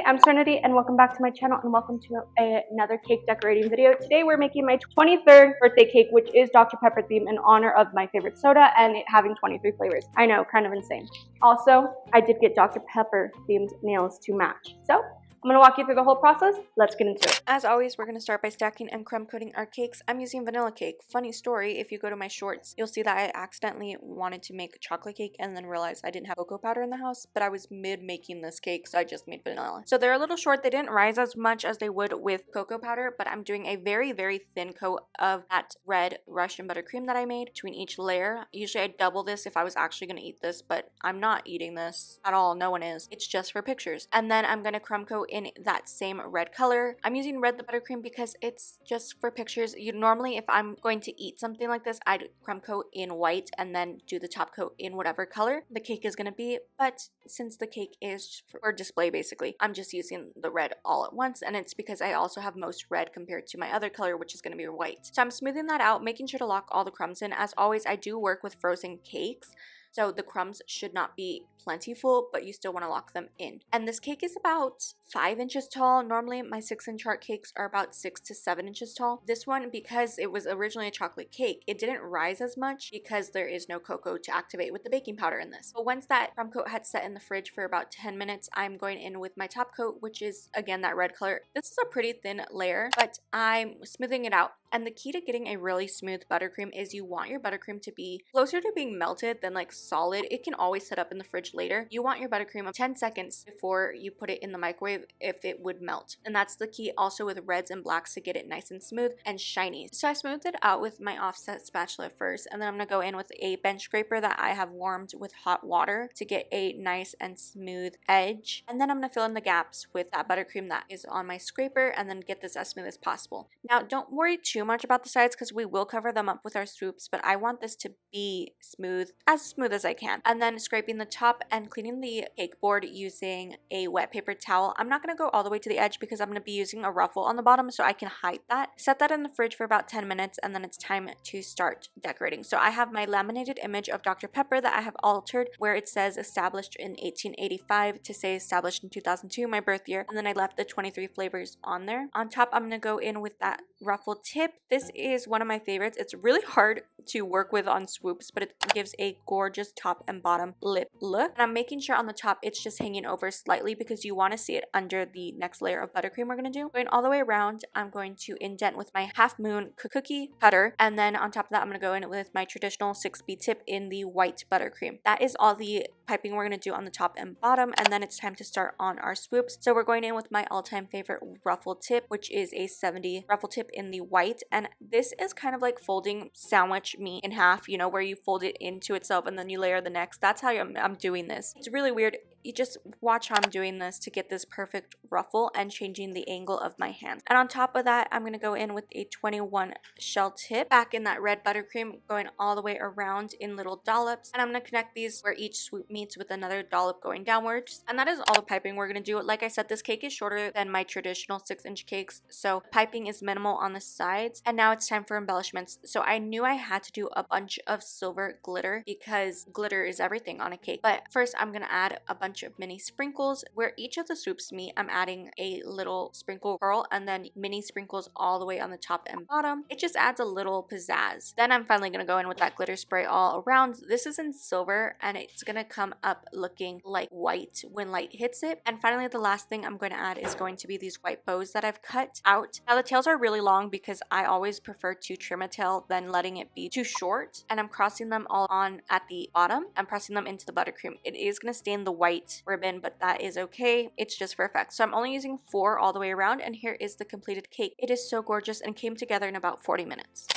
I'm Serenity and welcome back to my channel and welcome to another cake decorating video. Today we're making my 23rd birthday cake, which is Dr. Pepper themed in honor of my favorite soda and it having 23 flavors. I know, kind of insane. Also, I did get Dr. Pepper themed nails to match. So I'm going to walk you through the whole process. Let's get into it. As always, we're going to start by stacking and crumb coating our cakes. I'm using vanilla cake. Funny story, if you go to my shorts, you'll see that I accidentally wanted to make a chocolate cake and then realized I didn't have cocoa powder in the house, but I was mid making this cake, so I just made vanilla. So they're a little short. They didn't rise as much as they would with cocoa powder, but I'm doing a very, very thin coat of that red Russian buttercream that I made between each layer. Usually I double this if I was actually going to eat this, but I'm not eating this at all. No one is. It's just for pictures. And then I'm going to crumb coat in that same red color. I'm using red the buttercream because it's just for pictures. Normally if I'm going to eat something like this, I'd crumb coat in white and then do the top coat in whatever color the cake is going to be. But since the cake is for display basically, I'm just using the red all at once, and it's because I also have most red compared to my other color, which is going to be white. So I'm smoothing that out, making sure to lock all the crumbs in. As always, I do work with frozen cakes, so the crumbs should not be plentiful, but you still want to lock them in. And this cake is about 5 inches tall. Normally my 6-inch heart cakes are about 6 to 7 inches tall. This one, because it was originally a chocolate cake, it didn't rise as much because there is no cocoa to activate with the baking powder in this. But once that crumb coat had set in the fridge for about 10 minutes, I'm going in with my top coat, which is again that red color. This is a pretty thin layer, but I'm smoothing it out. And the key to getting a really smooth buttercream is you want your buttercream to be closer to being melted than like solid. It can always set up in the fridge later. You want your buttercream 10 seconds before you put it in the microwave if it would melt. And that's the key also with reds and blacks to get it nice and smooth and shiny. So I smoothed it out with my offset spatula first, and then I'm going to go in with a bench scraper that I have warmed with hot water to get a nice and smooth edge. And then I'm going to fill in the gaps with that buttercream that is on my scraper and then get this as smooth as possible. Now don't worry too much about the sides because we will cover them up with our swoops, but I want this to be smooth as I can. And then scraping the top and cleaning the cake board using a wet paper towel. I'm not going to go all the way to the edge because I'm going to be using a ruffle on the bottom so I can hide that. Set that in the fridge for about 10 minutes and then it's time to start decorating. So I have my laminated image of Dr. Pepper that I have altered where it says established in 1885 to say established in 2002, my birth year, and then I left the 23 flavors on there. On top I'm going to go in with that ruffle tip. This is one of my favorites. It's really hard to work with on swoops, but it gives a gorgeous top and bottom lip look. And I'm making sure on the top it's just hanging over slightly because you want to see it under the next layer of buttercream we're going to do. Going all the way around, I'm going to indent with my half moon cookie cutter, and then on top of that I'm going to go in with my traditional 6B tip in the white buttercream. That is all the piping we're going to do on the top and bottom, and then it's time to start on our swoops. So we're going in with my all-time favorite ruffle tip, which is a 70 ruffle tip in the white, and this is kind of like folding sandwich meat in half, you know, where you fold it into itself and then you layer the next. That's how I'm doing this. It's really weird. You just watch how I'm doing this to get this perfect ruffle and changing the angle of my hand. And on top of that, I'm going to go in with a 21 shell tip back in that red buttercream, going all the way around in little dollops. And I'm going to connect these where each swoop meets with another dollop going downwards. And that is all the piping we're going to do. Like I said, this cake is shorter than my traditional 6-inch cakes, so piping is minimal on the sides. And now it's time for embellishments. So I knew I had to do a bunch of silver glitter because glitter is everything on a cake. But first I'm going to add a bunch of mini sprinkles. Where each of the swoops meet, I'm adding a little sprinkle curl and then mini sprinkles all the way on the top and bottom. It just adds a little pizzazz. Then I'm finally going to go in with that glitter spray all around. This is in silver and it's going to come up looking like white when light hits it. And finally the last thing I'm going to add is going to be these white bows that I've cut out. Now the tails are really long because I always prefer to trim a tail than letting it be too short, and I'm crossing them all on at the bottom and pressing them into the buttercream. It is going to stain the white ribbon, but that is okay. It's just for effect. So I'm only using 4 all the way around, and here is the completed cake. It is so gorgeous and came together in about 40 minutes.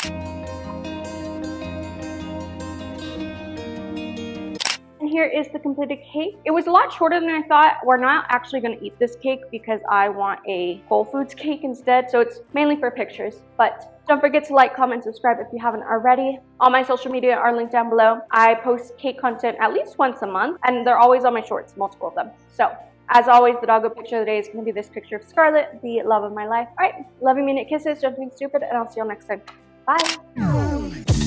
And here is the completed cake. It was a lot shorter than I thought. We're not actually going to eat this cake because I want a Whole Foods cake instead, so it's mainly for pictures. But don't forget to like, comment, subscribe if you haven't already. All my social media are linked down below. I post cake content at least once a month, and they're always on my shorts, multiple of them. So, as always, the doggo picture of the day is going to be this picture of Scarlett, the love of my life. All right, love you, mean it, kisses, don't be stupid, and I'll see you all next time. Bye.